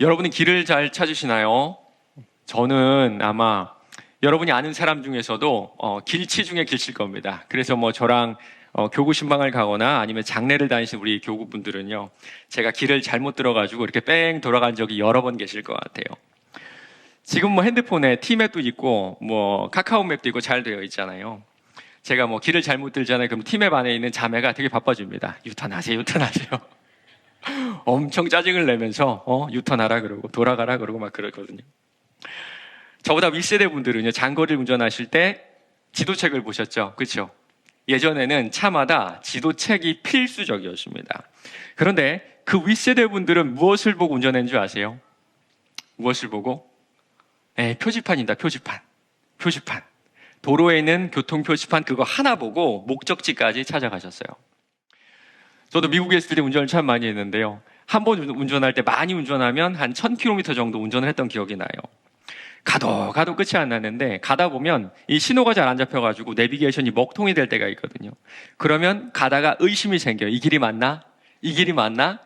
여러분은 길을 잘 찾으시나요? 저는 아마 여러분이 아는 사람 중에서도 길치 중에 길칠 겁니다. 그래서 저랑 교구 신방을 가거나 아니면 장례를 다니신 우리 교구분들은요, 제가 길을 잘못 들어가지고 이렇게 뺑 돌아간 적이 여러 번 계실 것 같아요. 지금 핸드폰에 티맵도 있고 카카오맵도 있고 잘 되어 있잖아요. 제가 길을 잘못 들잖아요. 그럼 티맵 안에 있는 자매가 되게 바빠집니다. 유턴하세요. 엄청 짜증을 내면서 유턴하라 그러고 돌아가라 그러고 막 그러거든요. 저보다 윗세대 분들은요, 장거리를 운전하실 때 지도책을 보셨죠? 그렇죠? 예전에는 차마다 지도책이 필수적이었습니다. 그런데 그 윗세대 분들은 무엇을 보고 운전했는 줄 아세요? 무엇을 보고? 표지판입니다. 표지판. 도로에 있는 교통 표지판 그거 하나 보고 목적지까지 찾아가셨어요. 저도 미국에 있을 때 운전을 참 많이 했는데요. 한 번 운전할 때 많이 운전하면 한 1000km 정도 운전을 했던 기억이 나요. 가도 끝이 안 나는데 가다 보면 이 신호가 잘 안 잡혀가지고 내비게이션이 먹통이 될 때가 있거든요. 그러면 가다가 의심이 생겨요. 이 길이 맞나?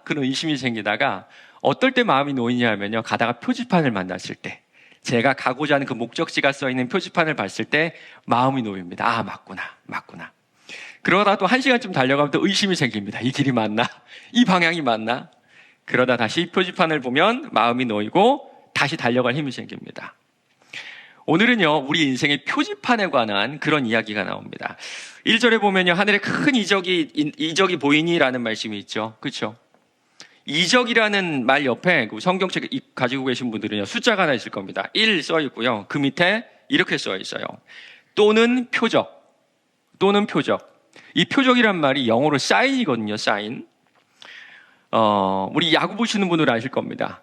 그런 의심이 생기다가 어떨 때 마음이 놓이냐 하면요, 가다가 표지판을 만났을 때, 제가 가고자 하는 그 목적지가 써있는 표지판을 봤을 때 마음이 놓입니다. 아, 맞구나. 그러다 또 1시간쯤 달려가면 또 의심이 생깁니다. 이 길이 맞나? 이 방향이 맞나? 그러다 다시 표지판을 보면 마음이 놓이고 다시 달려갈 힘이 생깁니다. 오늘은요, 우리 인생의 표지판에 관한 그런 이야기가 나옵니다. 1절에 보면요, 하늘에 큰 이적이 보이니라는 말씀이 있죠. 그렇죠? 이적이라는 말 옆에 그 성경책 가지고 계신 분들은요, 숫자가 하나 있을 겁니다. 1 써 있고요. 그 밑에 이렇게 써 있어요. 또는 표적. 이 표적이란 말이 영어로 사인이거든요. 사인. 우리 야구 보시는 분들은 아실 겁니다.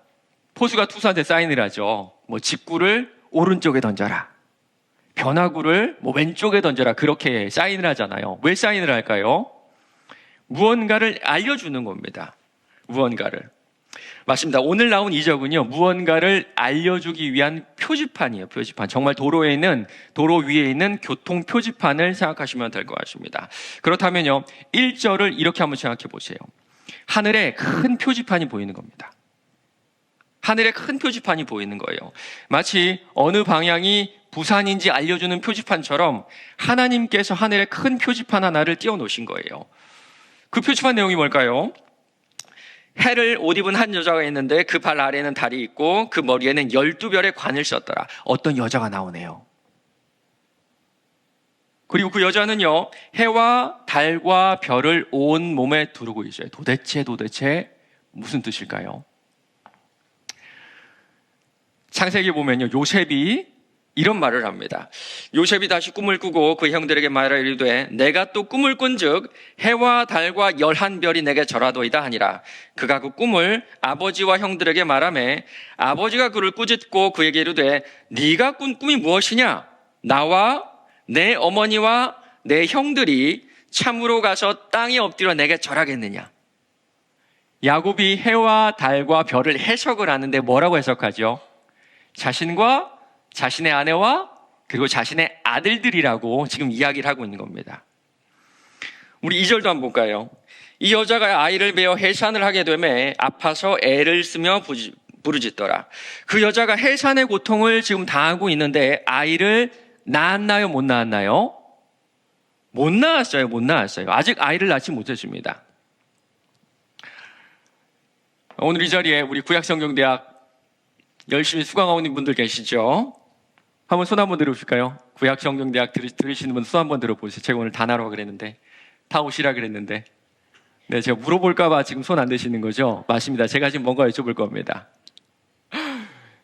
포수가 투수한테 사인을 하죠. 직구를 오른쪽에 던져라. 변화구를 왼쪽에 던져라. 그렇게 사인을 하잖아요. 왜 사인을 할까요? 무언가를 알려주는 겁니다. 무언가를. 맞습니다. 오늘 나온 이적은요, 무언가를 알려주기 위한 표지판이에요. 표지판. 정말 도로 위에 있는 교통 표지판을 생각하시면 될 것 같습니다. 그렇다면요, 1절을 이렇게 한번 생각해 보세요. 하늘에 큰 표지판이 보이는 겁니다. 하늘에 큰 표지판이 보이는 거예요. 마치 어느 방향이 부산인지 알려주는 표지판처럼 하나님께서 하늘에 큰 표지판 하나를 띄워놓으신 거예요. 그 표지판 내용이 뭘까요? 해를 옷 입은 한 여자가 있는데 그 발 아래에는 달이 있고 그 머리에는 12별의 관을 썼더라. 어떤 여자가 나오네요. 그리고 그 여자는요, 해와 달과 별을 온 몸에 두르고 있어요. 도대체 무슨 뜻일까요? 창세기 보면요, 요셉이 이런 말을 합니다. 요셉이 다시 꿈을 꾸고 그 형들에게 말하여 이르되 내가 또 꿈을 꾼즉 해와 달과 11별이 내게 절하도이다 하니라. 그가 그 꿈을 아버지와 형들에게 말하매 아버지가 그를 꾸짖고 그에게 이르되 네가 꾼 꿈이 무엇이냐? 나와 내 어머니와 내 형들이 참으로 가서 땅에 엎드려 내게 절하겠느냐? 야곱이 해와 달과 별을 해석을 하는데 뭐라고 해석하죠? 자신과 자신의 아내와 그리고 자신의 아들들이라고 지금 이야기를 하고 있는 겁니다. 우리 2절도 한번 볼까요? 이 여자가 아이를 베어 해산을 하게 되매 아파서 애를 쓰며 부르짖더라. 그 여자가 해산의 고통을 지금 당하고 있는데 아이를 낳았나요? 못 낳았나요? 못 낳았어요. 아직 아이를 낳지 못했습니다. 오늘 이 자리에 우리 구약성경대학 열심히 수강하고 있는 분들 계시죠? 한번 손 한번 들어보실까요? 구약성경대학 들으시는 분 손 한번 들어보세요. 제가 오늘 다 나라고 그랬는데, 다 오시라 그랬는데. 네, 제가 물어볼까봐 지금 손 안 드시는 거죠? 맞습니다. 제가 지금 뭔가 여쭤볼 겁니다.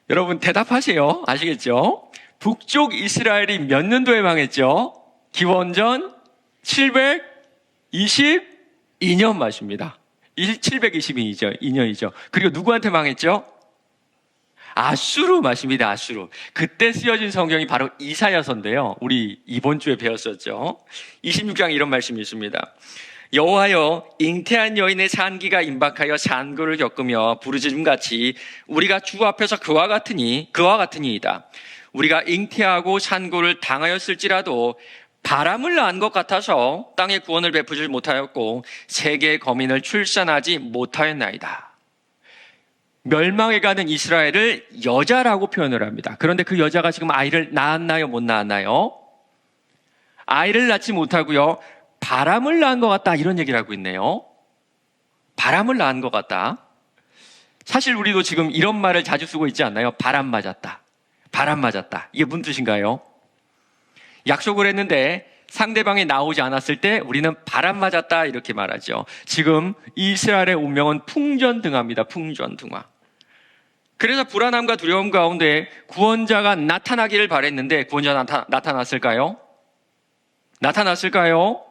여러분 대답하세요. 아시겠죠? 북쪽 이스라엘이 몇 년도에 망했죠? 기원전 722년 맞습니다. 722년이죠. 그리고 누구한테 망했죠? 아수르 맞습니다. 아수르. 그때 쓰여진 성경이 바로 이사야서인데요. 우리 이번 주에 배웠었죠. 26장에 이런 말씀이 있습니다. 여호와여, 잉태한 여인의 산기가 임박하여 산고를 겪으며 부르짖음같이 우리가 주 앞에서 그와 같으니이다. 우리가 잉태하고 산고를 당하였을지라도 바람을 낳은 것 같아서 땅에 구원을 베푸지 못하였고 세계의 거민을 출산하지 못하였나이다. 멸망해가는 이스라엘을 여자라고 표현을 합니다. 그런데 그 여자가 지금 아이를 낳았나요? 못 낳았나요? 아이를 낳지 못하고요. 바람을 낳은 것 같다. 이런 얘기를 하고 있네요. 바람을 낳은 것 같다. 사실 우리도 지금 이런 말을 자주 쓰고 있지 않나요? 바람 맞았다. 바람 맞았다. 이게 무슨 뜻인가요? 약속을 했는데 상대방이 나오지 않았을 때 우리는 바람 맞았다 이렇게 말하죠. 지금 이스라엘의 운명은 풍전등화입니다. 풍전등화. 그래서 불안함과 두려움 가운데 구원자가 나타나기를 바랬는데 구원자가 나타났을까요? 나타났을까요?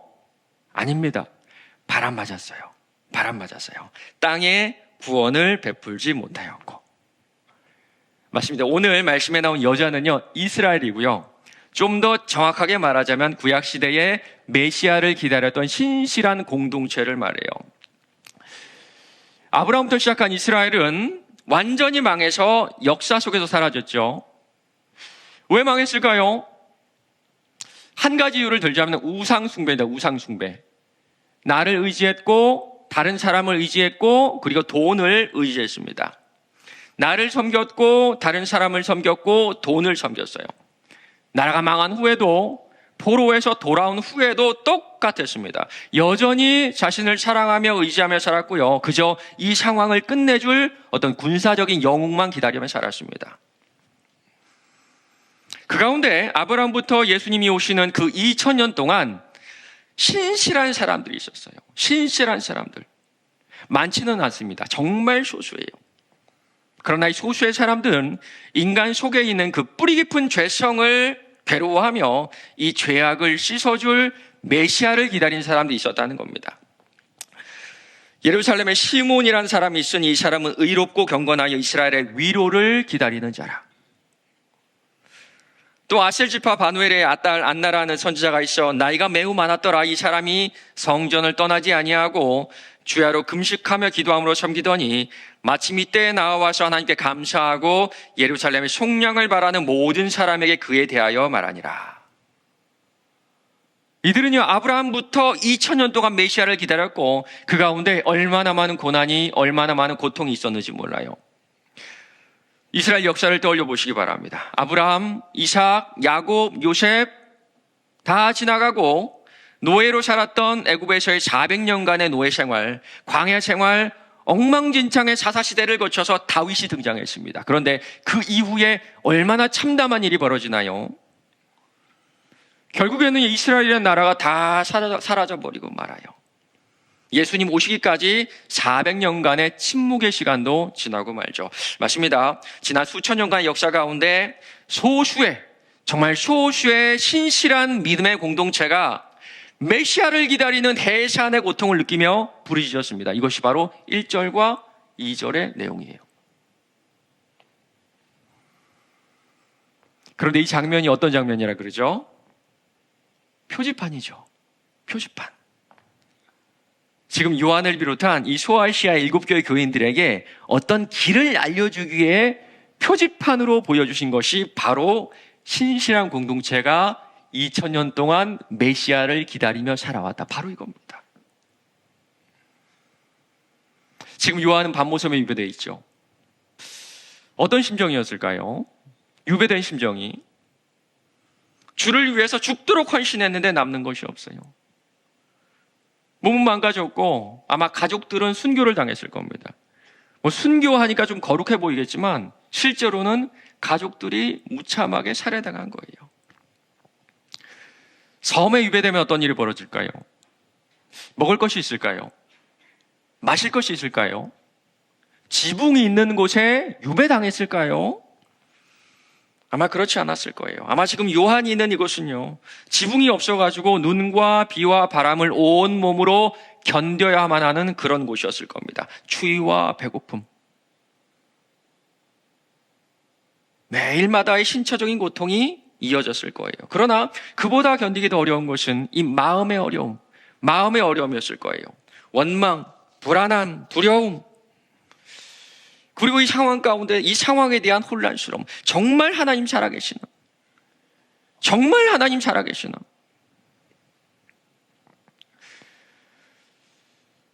아닙니다. 바람 맞았어요. 바람 맞았어요. 땅에 구원을 베풀지 못하였고. 맞습니다. 오늘 말씀에 나온 여자는요, 이스라엘이고요. 좀 더 정확하게 말하자면 구약시대에 메시아를 기다렸던 신실한 공동체를 말해요. 아브라함부터 시작한 이스라엘은 완전히 망해서 역사 속에서 사라졌죠. 왜 망했을까요? 한 가지 이유를 들자면 우상숭배입니다. 우상숭배. 나를 의지했고 다른 사람을 의지했고 그리고 돈을 의지했습니다. 나를 섬겼고 다른 사람을 섬겼고 돈을 섬겼어요. 나라가 망한 후에도 포로에서 돌아온 후에도 똑같았습니다. 여전히 자신을 사랑하며 의지하며 살았고요. 그저 이 상황을 끝내줄 어떤 군사적인 영웅만 기다리며 살았습니다. 그 가운데 아브라함부터 예수님이 오시는 그 2000년 동안 신실한 사람들이 있었어요. 신실한 사람들. 많지는 않습니다. 정말 소수예요. 그러나 이 소수의 사람들은 인간 속에 있는 그 뿌리 깊은 죄성을 괴로워하며 이 죄악을 씻어줄 메시아를 기다린 사람들이 있었다는 겁니다. 예루살렘에 시몬이라는 사람이 있으니 이 사람은 의롭고 경건하여 이스라엘의 위로를 기다리는 자라. 또 아셀지파 바누엘의 아딸 안나라는 선지자가 있어 나이가 매우 많았더라. 이 사람이 성전을 떠나지 아니하고 주야로 금식하며 기도함으로 섬기더니 마침 이때에 나와서 하나님께 감사하고 예루살렘의 속량을 바라는 모든 사람에게 그에 대하여 말하니라. 이들은요, 아브라함부터 2000년 동안 메시아를 기다렸고 그 가운데 얼마나 많은 고난이, 얼마나 많은 고통이 있었는지 몰라요. 이스라엘 역사를 떠올려 보시기 바랍니다. 아브라함, 이삭, 야곱, 요셉 다 지나가고 노예로 살았던 애굽에서의 400년간의 노예 생활, 광야 생활, 엉망진창의 사사시대를 거쳐서 다윗이 등장했습니다. 그런데 그 이후에 얼마나 참담한 일이 벌어지나요? 결국에는 이스라엘이라는 나라가 다 사라져버리고 말아요. 예수님 오시기까지 400년간의 침묵의 시간도 지나고 말죠. 맞습니다. 지난 수천 년간의 역사 가운데 정말 소수의 신실한 믿음의 공동체가 메시아를 기다리는 해산의 고통을 느끼며 부르짖었습니다. 이것이 바로 1절과 2절의 내용이에요. 그런데 이 장면이 어떤 장면이라 그러죠? 표지판이죠. 표지판. 지금 요한을 비롯한 이 소아시아 7교회 교인들에게 어떤 길을 알려주기 위해 표지판으로 보여주신 것이 바로 신실한 공동체가 2000년 동안 메시아를 기다리며 살아왔다. 바로 이겁니다. 지금 요한은 밤모섬에 유배되어 있죠. 어떤 심정이었을까요? 유배된 심정이. 주를 위해서 죽도록 헌신했는데 남는 것이 없어요. 몸은 망가졌고 아마 가족들은 순교를 당했을 겁니다. 순교하니까 좀 거룩해 보이겠지만 실제로는 가족들이 무참하게 살해당한 거예요. 섬에 유배되면 어떤 일이 벌어질까요? 먹을 것이 있을까요? 마실 것이 있을까요? 지붕이 있는 곳에 유배당했을까요? 아마 그렇지 않았을 거예요. 아마 지금 요한이 있는 이곳은요, 지붕이 없어가지고 눈과 비와 바람을 온 몸으로 견뎌야만 하는 그런 곳이었을 겁니다. 추위와 배고픔. 매일마다의 신체적인 고통이 이어졌을 거예요. 그러나 그보다 견디기 더 어려운 것은 이 마음의 어려움이었을 거예요. 원망, 불안함, 두려움, 그리고 이 상황 가운데 이 상황에 대한 혼란스러움. 정말 하나님 살아계시나? 정말 하나님 살아계시나?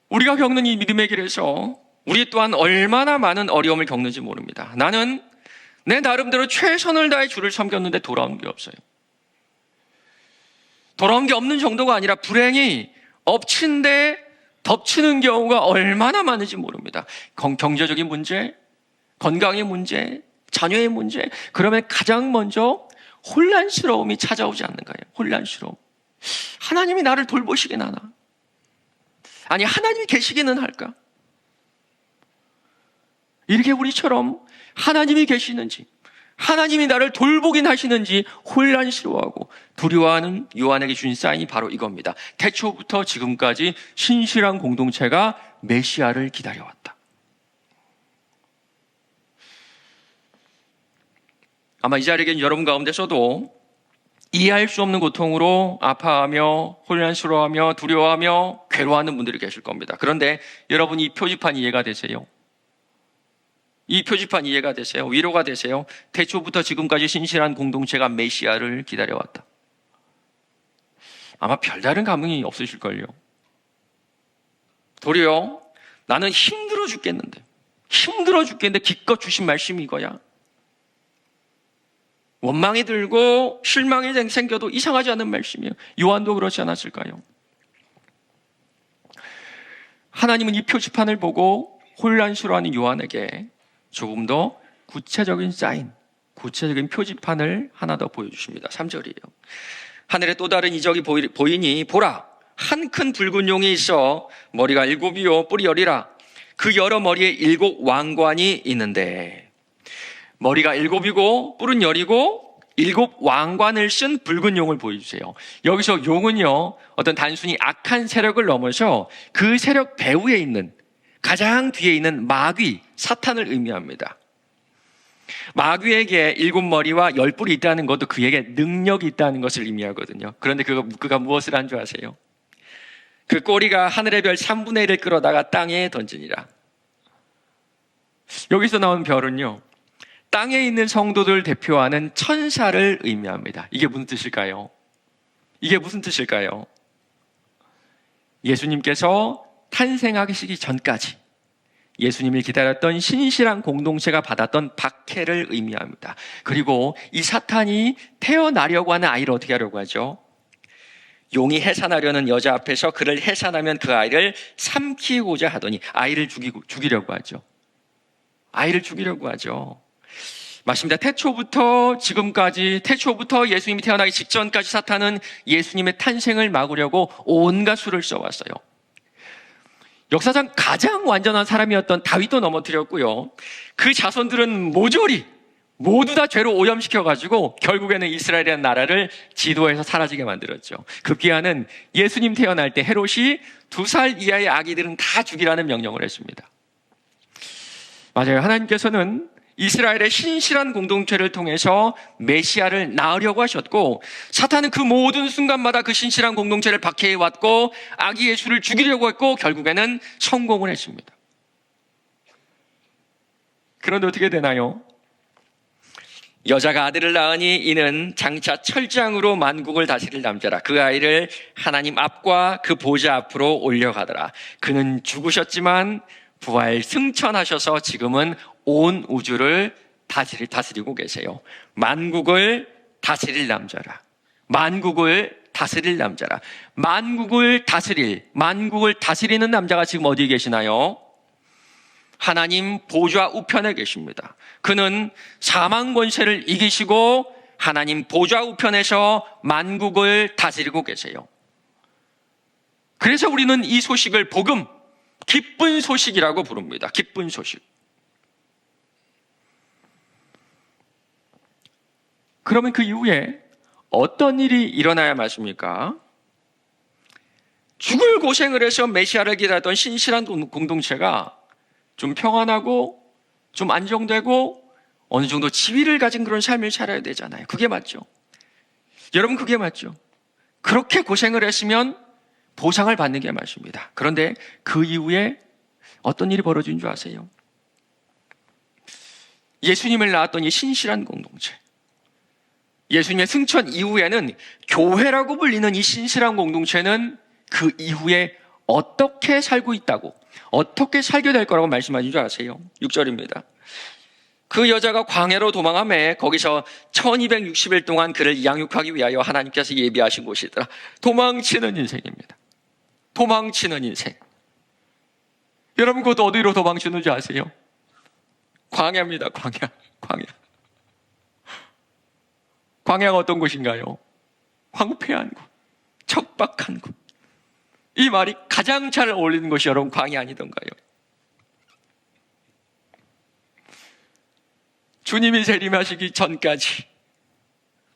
우리가 겪는 이 믿음의 길에서 우리 또한 얼마나 많은 어려움을 겪는지 모릅니다. 나는 내 나름대로 최선을 다해 주를 섬겼는데 돌아온 게 없어요. 돌아온 게 없는 정도가 아니라 불행이 엎친 데 덮치는 경우가 얼마나 많은지 모릅니다. 경제적인 문제, 건강의 문제, 자녀의 문제, 그러면 가장 먼저 혼란스러움이 찾아오지 않는가요? 혼란스러움. 하나님이 나를 돌보시긴 하나? 아니, 하나님이 계시기는 할까? 이렇게 우리처럼 하나님이 계시는지, 하나님이 나를 돌보긴 하시는지 혼란스러워하고 두려워하는 요한에게 준 사인이 바로 이겁니다. 태초부터 지금까지 신실한 공동체가 메시아를 기다려왔다. 아마 이 자리에 계신 여러분 가운데서도 이해할 수 없는 고통으로 아파하며 혼란스러워하며 두려워하며 괴로워하는 분들이 계실 겁니다. 그런데 여러분, 이 표지판 이해가 되세요? 이 표지판 이해가 되세요? 위로가 되세요? 태초부터 지금까지 신실한 공동체가 메시아를 기다려왔다. 아마 별다른 감흥이 없으실걸요. 도리어 나는 힘들어 죽겠는데 기껏 주신 말씀이 이거야. 원망이 들고 실망이 생겨도 이상하지 않은 말씀이에요. 요한도 그렇지 않았을까요? 하나님은 이 표지판을 보고 혼란스러워하는 요한에게 조금 더 구체적인 사인, 구체적인 표지판을 하나 더 보여주십니다. 3절이에요. 하늘에 또 다른 이적이 보이니 보라, 한 큰 붉은 용이 있어 머리가 7이요 뿔이 10이라. 그 여러 머리에 7 왕관이 있는데, 머리가 7이고 뿔은 10이고 7 왕관을 쓴 붉은 용을 보여주세요. 여기서 용은요, 어떤 단순히 악한 세력을 넘어서 그 세력 배후에 있는, 가장 뒤에 있는 마귀, 사탄을 의미합니다. 마귀에게 7머리와 10뿔이 있다는 것도 그에게 능력이 있다는 것을 의미하거든요. 그런데 그가 무엇을 한 줄 아세요? 그 꼬리가 하늘의 별 3분의 1을 끌어다가 땅에 던지니라. 여기서 나온 별은요, 땅에 있는 성도들 대표하는 천사를 의미합니다. 이게 무슨 뜻일까요? 예수님께서 탄생하시기 전까지 예수님을 기다렸던 신실한 공동체가 받았던 박해를 의미합니다. 그리고 이 사탄이 태어나려고 하는 아이를 어떻게 하려고 하죠? 용이 해산하려는 여자 앞에서 그를 해산하면 그 아이를 삼키고자 하더니 아이를 죽이려고 하죠. 맞습니다. 태초부터 지금까지, 태초부터 예수님이 태어나기 직전까지 사탄은 예수님의 탄생을 막으려고 온갖 수를 써왔어요. 역사상 가장 완전한 사람이었던 다윗도 넘어뜨렸고요. 그 자손들은 모조리 모두 다 죄로 오염시켜가지고 결국에는 이스라엘이라는 나라를 지도에서 사라지게 만들었죠. 급기야는 예수님 태어날 때 헤롯이 2살 이하의 아기들은 다 죽이라는 명령을 했습니다. 맞아요. 하나님께서는 이스라엘의 신실한 공동체를 통해서 메시아를 낳으려고 하셨고, 사탄은 그 모든 순간마다 그 신실한 공동체를 박해해왔고 아기 예수를 죽이려고 했고 결국에는 성공을 했습니다. 그런데 어떻게 되나요? 여자가 아들을 낳으니 이는 장차 철장으로 만국을 다스릴 남자라. 그 아이를 하나님 앞과 그 보좌 앞으로 올려가더라. 그는 죽으셨지만 부활 승천하셔서 지금은 온 우주를 다스리고 계세요. 만국을 다스릴 남자라. 만국을 다스리는 남자가 지금 어디에 계시나요? 하나님 보좌 우편에 계십니다. 그는 사망 권세를 이기시고 하나님 보좌 우편에서 만국을 다스리고 계세요. 그래서 우리는 이 소식을 복음, 기쁜 소식이라고 부릅니다. 기쁜 소식. 그러면 그 이후에 어떤 일이 일어나야 맞습니까? 죽을 고생을 해서 메시아를 기다렸던 신실한 공동체가 좀 평안하고 좀 안정되고 어느 정도 지위를 가진 그런 삶을 살아야 되잖아요. 그게 맞죠? 여러분, 그게 맞죠? 그렇게 고생을 했으면 보상을 받는 게 맞습니다. 그런데 그 이후에 어떤 일이 벌어진 줄 아세요? 예수님을 낳았던 이 신실한 공동체, 예수님의 승천 이후에는 교회라고 불리는 이 신실한 공동체는 그 이후에 어떻게 살고 있다고, 어떻게 살게 될 거라고 말씀하신 줄 아세요? 6절입니다. 그 여자가 광야로 도망하매 거기서 1260일 동안 그를 양육하기 위하여 하나님께서 예비하신 곳이더라. 도망치는 인생입니다. 도망치는 인생. 여러분, 그것도 어디로 도망치는지 아세요? 광야입니다. 광야. 광야가 어떤 곳인가요? 황폐한 곳, 척박한 곳. 이 말이 가장 잘 어울리는 것이 여러분 광야 아니던가요? 주님이 재림하시기 전까지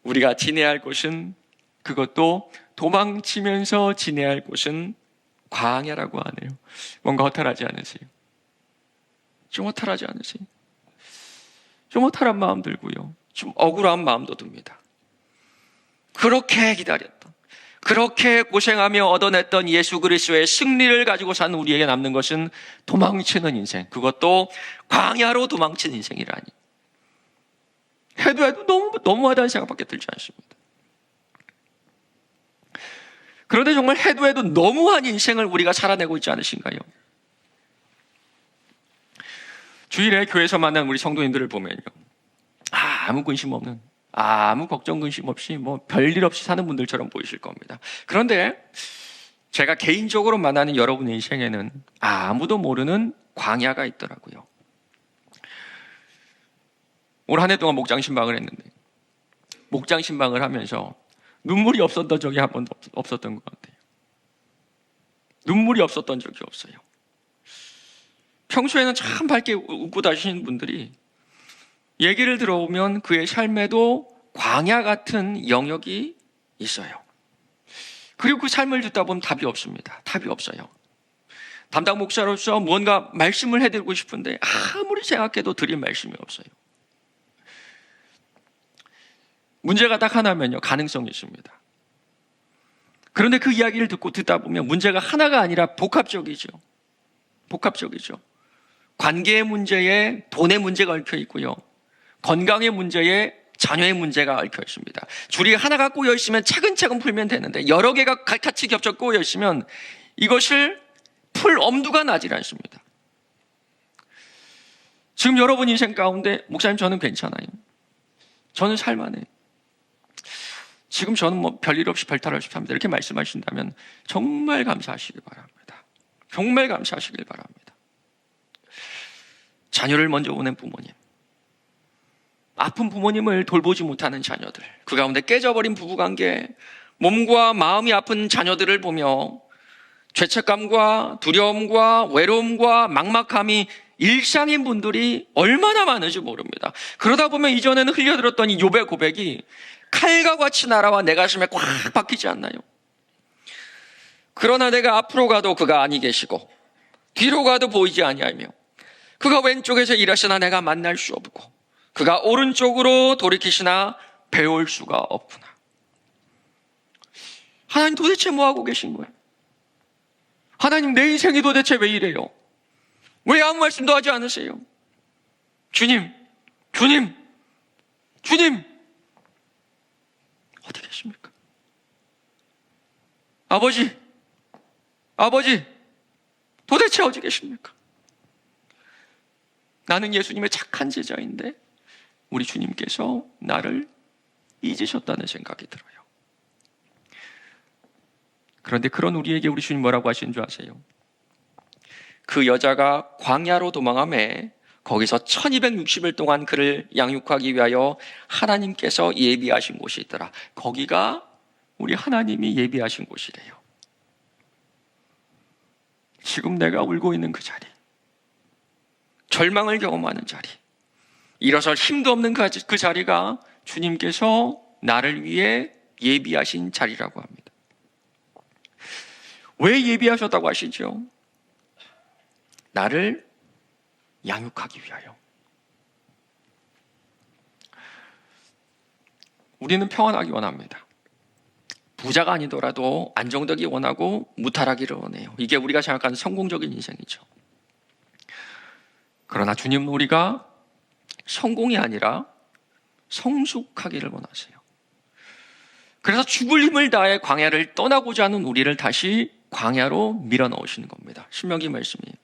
우리가 지내야 할 곳은, 그것도 도망치면서 지내야 할 곳은 광야라고 하네요. 뭔가 허탈하지 않으세요? 좀 허탈하지 않으세요? 좀 허탈한 마음 들고요, 좀 억울한 마음도 듭니다. 그렇게 기다렸던, 그렇게 고생하며 얻어냈던 예수 그리스도의 승리를 가지고 사는 우리에게 남는 것은 도망치는 인생, 그것도 광야로 도망치는 인생이라니. 해도 너무하다는 생각밖에 들지 않습니다. 그런데 정말 해도 너무한 인생을 우리가 살아내고 있지 않으신가요? 주일에 교회에서 만난 우리 성도님들을 보면요, 아무 근심 없는, 아무 걱정 근심 없이 별일 없이 사는 분들처럼 보이실 겁니다. 그런데 제가 개인적으로 만나는 여러분의 인생에는 아무도 모르는 광야가 있더라고요. 올 한 해 동안 목장 신방을 했는데, 목장 신방을 하면서 눈물이 없었던 적이 한 번도 없었던 것 같아요. 눈물이 없었던 적이 없어요. 평소에는 참 밝게 웃고 다니시는 분들이 얘기를 들어보면 그의 삶에도 광야 같은 영역이 있어요. 그리고 그 삶을 듣다 보면 답이 없습니다. 답이 없어요. 담당 목사로서 무언가 말씀을 해드리고 싶은데 아무리 생각해도 드릴 말씀이 없어요. 문제가 딱 하나면요, 가능성이 있습니다. 그런데 그 이야기를 듣다 보면 문제가 하나가 아니라 복합적이죠. 관계의 문제에 돈의 문제가 얽혀 있고요, 건강의 문제에 자녀의 문제가 얽혀 있습니다. 줄이 하나가 꼬여 있으면 차근차근 풀면 되는데 여러 개가 같이 겹쳐 꼬여 있으면 이것을 풀 엄두가 나질 않습니다. 지금 여러분 인생 가운데, 목사님 저는 괜찮아요, 저는 살만해요, 지금 저는 별일 없이 별탈 없이 삽니다, 이렇게 말씀하신다면 정말 감사하시길 바랍니다. 정말 감사하시길 바랍니다. 자녀를 먼저 보낸 부모님, 아픈 부모님을 돌보지 못하는 자녀들, 그 가운데 깨져버린 부부관계, 몸과 마음이 아픈 자녀들을 보며 죄책감과 두려움과 외로움과 막막함이 일상인 분들이 얼마나 많은지 모릅니다. 그러다 보면 이전에는 흘려들었던 이 욥의 고백이 칼과 같이 날아와 내 가슴에 꽉 박히지 않나요? 그러나 내가 앞으로 가도 그가 아니 계시고 뒤로 가도 보이지 아니하며 그가 왼쪽에서 일하시나 내가 만날 수 없고 그가 오른쪽으로 돌이키시나 배울 수가 없구나. 하나님 도대체 뭐 하고 계신 거예요? 하나님, 내 인생이 도대체 왜 이래요? 왜 아무 말씀도 하지 않으세요? 주님 어디 계십니까? 아버지 도대체 어디 계십니까? 나는 예수님의 착한 제자인데 우리 주님께서 나를 잊으셨다는 생각이 들어요. 그런데 그런 우리에게 우리 주님 뭐라고 하시는 줄 아세요? 그 여자가 광야로 도망하매 거기서 1260일 동안 그를 양육하기 위하여 하나님께서 예비하신 곳이 있더라. 거기가 우리 하나님이 예비하신 곳이래요. 지금 내가 울고 있는 그 자리, 절망을 경험하는 자리, 일어설 힘도 없는 그 자리가 주님께서 나를 위해 예비하신 자리라고 합니다. 왜 예비하셨다고 하시죠? 나를 양육하기 위하여. 우리는 평안하기 원합니다. 부자가 아니더라도 안정되기 원하고 무탈하기를 원해요. 이게 우리가 생각하는 성공적인 인생이죠. 그러나 주님은 우리가 성공이 아니라 성숙하기를 원하세요. 그래서 죽을 힘을 다해 광야를 떠나고자 하는 우리를 다시 광야로 밀어넣으시는 겁니다. 신명기 말씀이에요.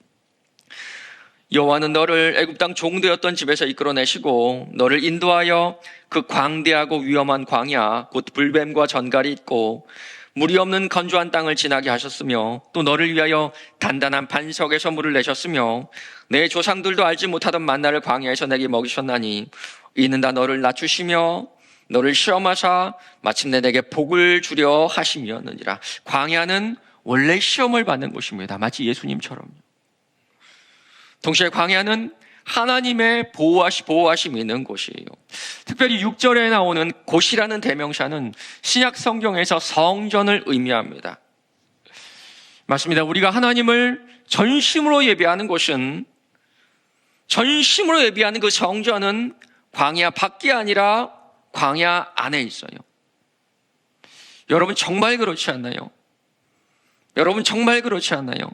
여호와는 너를 애굽 땅 종되었던 집에서 이끌어내시고 너를 인도하여 그 광대하고 위험한 광야 곧 불뱀과 전갈이 있고 물이 없는 건조한 땅을 지나게 하셨으며 또 너를 위하여 단단한 반석에서 물을 내셨으며 내 조상들도 알지 못하던 만나를 광야에서 내게 먹이셨나니 이는 다 너를 낮추시며 너를 시험하사 마침내 내게 복을 주려 하심이었느니라. 광야는 원래 시험을 받는 곳입니다. 마치 예수님처럼요. 동시에 광야는 하나님의 보호하심이 있는 곳이에요. 특별히 6절에 나오는 곳이라는 대명사는 신약 성경에서 성전을 의미합니다. 맞습니다. 우리가 하나님을 전심으로 예배하는 곳은, 전심으로 예배하는 그 성전은 광야 밖이 아니라 광야 안에 있어요. 여러분 정말 그렇지 않나요? 여러분 정말 그렇지 않나요?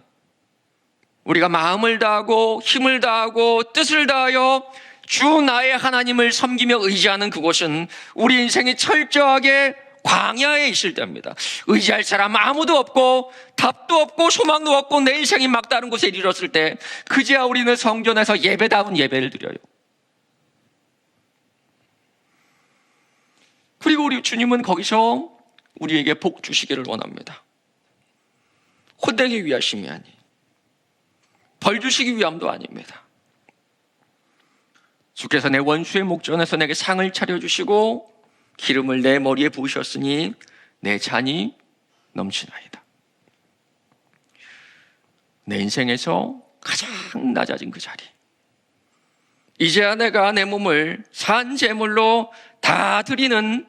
우리가 마음을 다하고 힘을 다하고 뜻을 다하여 주 나의 하나님을 섬기며 의지하는 그곳은 우리 인생이 철저하게 광야에 있을 때입니다. 의지할 사람 아무도 없고 답도 없고 소망도 없고 내 인생이 막다른 곳에 이르렀을 때 그제야 우리는 성전에서 예배다운 예배를 드려요. 그리고 우리 주님은 거기서 우리에게 복 주시기를 원합니다. 혼내기 위하심이 아니, 벌 주시기 위함도 아닙니다. 주께서 내 원수의 목전에서 내게 상을 차려주시고 기름을 내 머리에 부으셨으니 내 잔이 넘치나이다. 내 인생에서 가장 낮아진 그 자리, 이제야 내가 내 몸을 산 제물로 다 드리는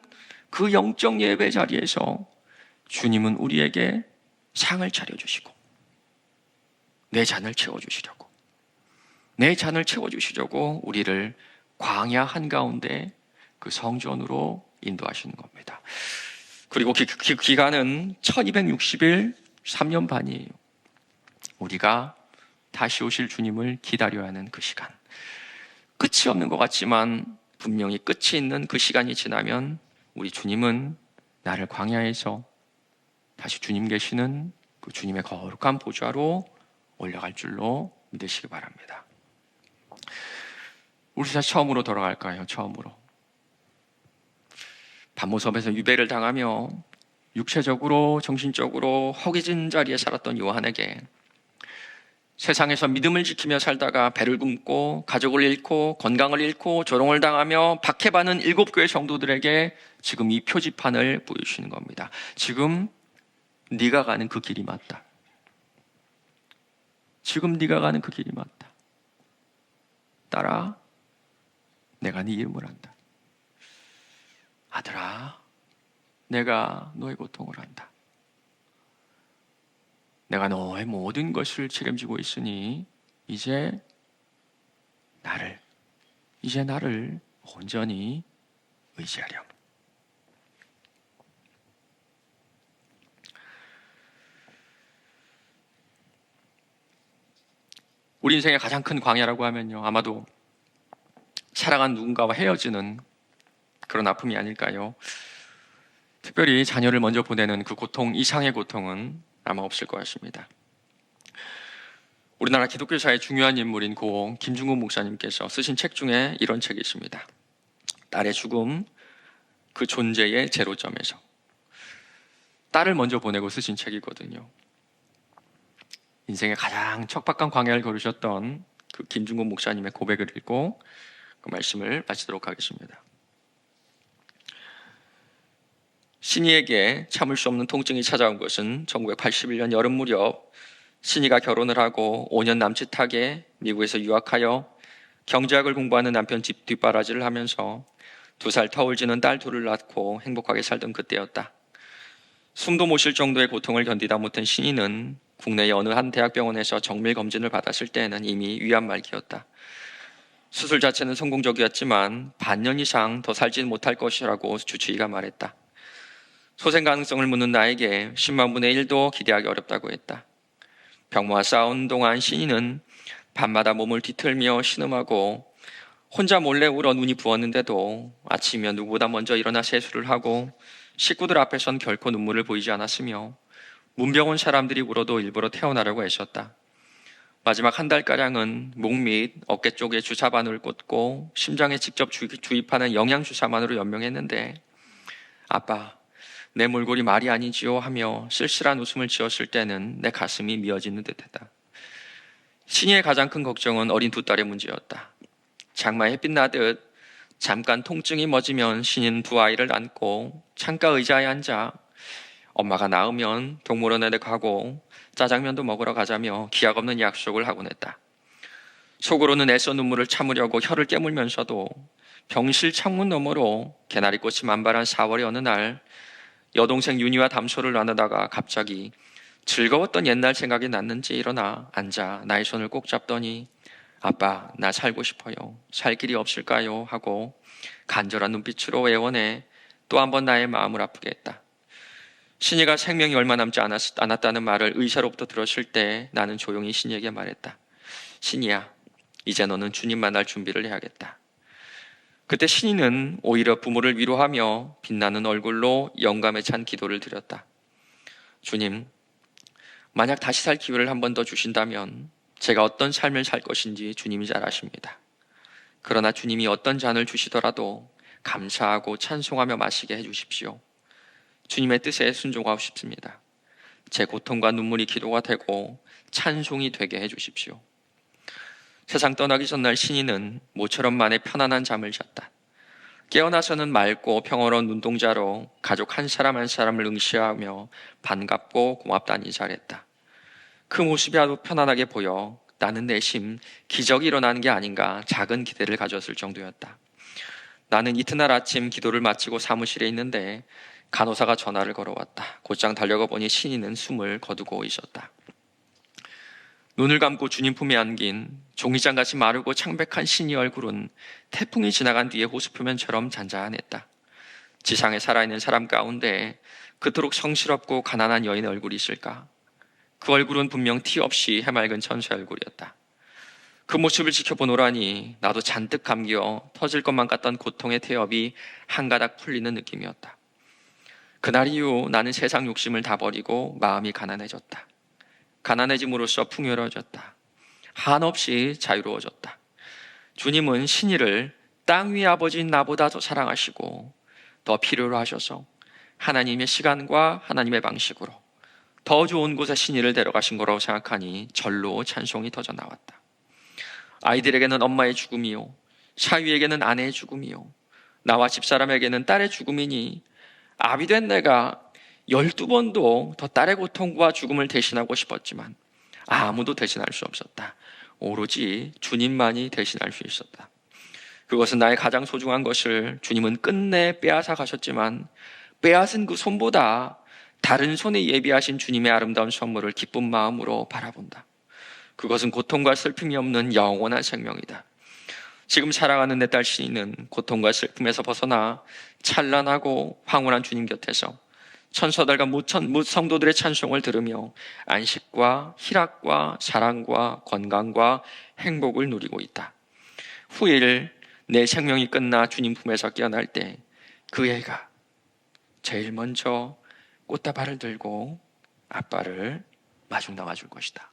그 영적 예배 자리에서 주님은 우리에게 상을 차려주시고 내 잔을 채워주시려고, 내 잔을 채워주시려고 우리를 광야 한가운데 그 성전으로 인도하시는 겁니다. 그리고 그 기간은 1260일 3년 반이에요. 우리가 다시 오실 주님을 기다려야 하는 그 시간, 끝이 없는 것 같지만 분명히 끝이 있는 그 시간이 지나면 우리 주님은 나를 광야에서 다시 주님 계시는 그 주님의 거룩한 보좌로 올라갈 줄로 믿으시기 바랍니다. 우리 다시 처음으로 돌아갈까요? 처음으로. 반모섬에서 유배를 당하며 육체적으로 정신적으로 허기진 자리에 살았던 요한에게 세상에서 믿음을 지키며 살다가 배를 굶고 가족을 잃고 건강을 잃고 조롱을 당하며 박해받는 7교회 성도들에게 지금 이 표지판을 보여주시는 겁니다. 지금 네가 가는 그 길이 맞다. 지금 네가 가는 그 길이 맞다. 딸아, 내가 네 이름을 안다. 아들아, 내가 너의 고통을 안다. 내가 너의 모든 것을 책임지고 있으니 이제 나를 온전히 의지하렴. 우리 인생의 가장 큰 광야라고 하면요, 아마도 사랑한 누군가와 헤어지는 그런 아픔이 아닐까요? 특별히 자녀를 먼저 보내는 그 고통 이상의 고통은 아마 없을 것 같습니다. 우리나라 기독교사의 중요한 인물인 고 김중국 목사님께서 쓰신 책 중에 이런 책이 있습니다. 딸의 죽음, 그 존재의 제로점에서. 딸을 먼저 보내고 쓰신 책이거든요. 인생의 가장 척박한 광야를 걸으셨던 그 김중국 목사님의 고백을 읽고 그 말씀을 마치도록 하겠습니다. 신이에게 참을 수 없는 통증이 찾아온 것은 1981년 여름 무렵 신이가 결혼을 하고 5년 남짓하게 미국에서 유학하여 경제학을 공부하는 남편 집 뒷바라지를 하면서 2살 터울 지는 딸 둘을 낳고 행복하게 살던 그때였다. 숨도 못 쉴 정도의 고통을 견디다 못한 신이는 국내의 어느 한 대학병원에서 정밀 검진을 받았을 때에는 이미 위암 말기였다. 수술 자체는 성공적이었지만 반년 이상 더 살지는 못할 것이라고 주치의가 말했다. 소생 가능성을 묻는 나에게 10만 분의 1도 기대하기 어렵다고 했다. 병마와 싸운 동안 신이는 밤마다 몸을 뒤틀며 신음하고 혼자 몰래 울어 눈이 부었는데도 아침이면 누구보다 먼저 일어나 세수를 하고 식구들 앞에선 결코 눈물을 보이지 않았으며 문병 온 사람들이 울어도 일부러 태어나려고 애썼다. 마지막 한 달가량은 목 및 어깨 쪽에 주사바늘을 꽂고 심장에 직접 주입하는 영양주사만으로 연명했는데, 아빠, 내 몰골이 말이 아니지요 하며 쓸쓸한 웃음을 지었을 때는 내 가슴이 미어지는 듯했다. 신이의 가장 큰 걱정은 어린 두 딸의 문제였다. 장마에 햇빛 나듯 잠깐 통증이 멎으면 신이는 두 아이를 안고 창가 의자에 앉아 엄마가 나으면 동물원에 가고 짜장면도 먹으러 가자며 기약 없는 약속을 하곤 했다. 속으로는 애써 눈물을 참으려고 혀를 깨물면서도 병실 창문 너머로 개나리꽃이 만발한 4월의 어느 날 여동생 윤희와 담소를 나누다가 갑자기 즐거웠던 옛날 생각이 났는지 일어나 앉아 나의 손을 꼭 잡더니 아빠, 나 살고 싶어요. 살 길이 없을까요? 하고 간절한 눈빛으로 애원해 또 한 번 나의 마음을 아프게 했다. 신이가 생명이 얼마 남지 않았다는 말을 의사로부터 들었을 때 나는 조용히 신이에게 말했다. 신이야, 이제 너는 주님 만날 준비를 해야겠다. 그때 신이는 오히려 부모를 위로하며 빛나는 얼굴로 영감에 찬 기도를 드렸다. 주님, 만약 다시 살 기회를 한 번 더 주신다면 제가 어떤 삶을 살 것인지 주님이 잘 아십니다. 그러나 주님이 어떤 잔을 주시더라도 감사하고 찬송하며 마시게 해주십시오. 주님의 뜻에 순종하고 싶습니다. 제 고통과 눈물이 기도가 되고 찬송이 되게 해주십시오. 세상 떠나기 전날 신이는 모처럼 만에 편안한 잠을 잤다. 깨어나서는 맑고 평화로운 눈동자로 가족 한 사람 한 사람을 응시하며 반갑고 고맙다니 잘했다. 그 모습이 아주 편안하게 보여 나는 내심 기적이 일어나는 게 아닌가 작은 기대를 가졌을 정도였다. 나는 이튿날 아침 기도를 마치고 사무실에 있는데 간호사가 전화를 걸어왔다. 곧장 달려가 보니 신이는 숨을 거두고 있었다. 눈을 감고 주님 품에 안긴 종이장같이 마르고 창백한 신이 얼굴은 태풍이 지나간 뒤에 호수표면처럼 잔잔했다. 지상에 살아있는 사람 가운데 그토록 성스럽고 가난한 여인의 얼굴이 있을까? 그 얼굴은 분명 티 없이 해맑은 천사의 얼굴이었다. 그 모습을 지켜보노라니 나도 잔뜩 감겨 터질 것만 같던 고통의 태엽이 한 가닥 풀리는 느낌이었다. 그날 이후 나는 세상 욕심을 다 버리고 마음이 가난해졌다. 가난해짐으로써 풍요로워졌다. 한없이 자유로워졌다. 주님은 신이를 땅 위 아버지인 나보다 더 사랑하시고 더 필요로 하셔서 하나님의 시간과 하나님의 방식으로 더 좋은 곳에 신이를 데려가신 거라고 생각하니 절로 찬송이 터져 나왔다. 아이들에게는 엄마의 죽음이요, 사위에게는 아내의 죽음이요, 나와 집사람에게는 딸의 죽음이니 아비 된 내가 12번도 더 딸의 고통과 죽음을 대신하고 싶었지만 아무도 대신할 수 없었다. 오로지 주님만이 대신할 수 있었다. 그것은 나의 가장 소중한 것을 주님은 끝내 빼앗아 가셨지만 빼앗은 그 손보다 다른 손에 예비하신 주님의 아름다운 선물을 기쁜 마음으로 바라본다. 그것은 고통과 슬픔이 없는 영원한 생명이다. 지금 사랑하는 내 딸 신이는 고통과 슬픔에서 벗어나 찬란하고 황홀한 주님 곁에서 천사들과 무성도들의 찬송을 들으며 안식과 희락과 사랑과 건강과 행복을 누리고 있다. 후일 내 생명이 끝나 주님 품에서 깨어날 때 그 애가 제일 먼저 꽃다발을 들고 아빠를 마중 나와줄 것이다.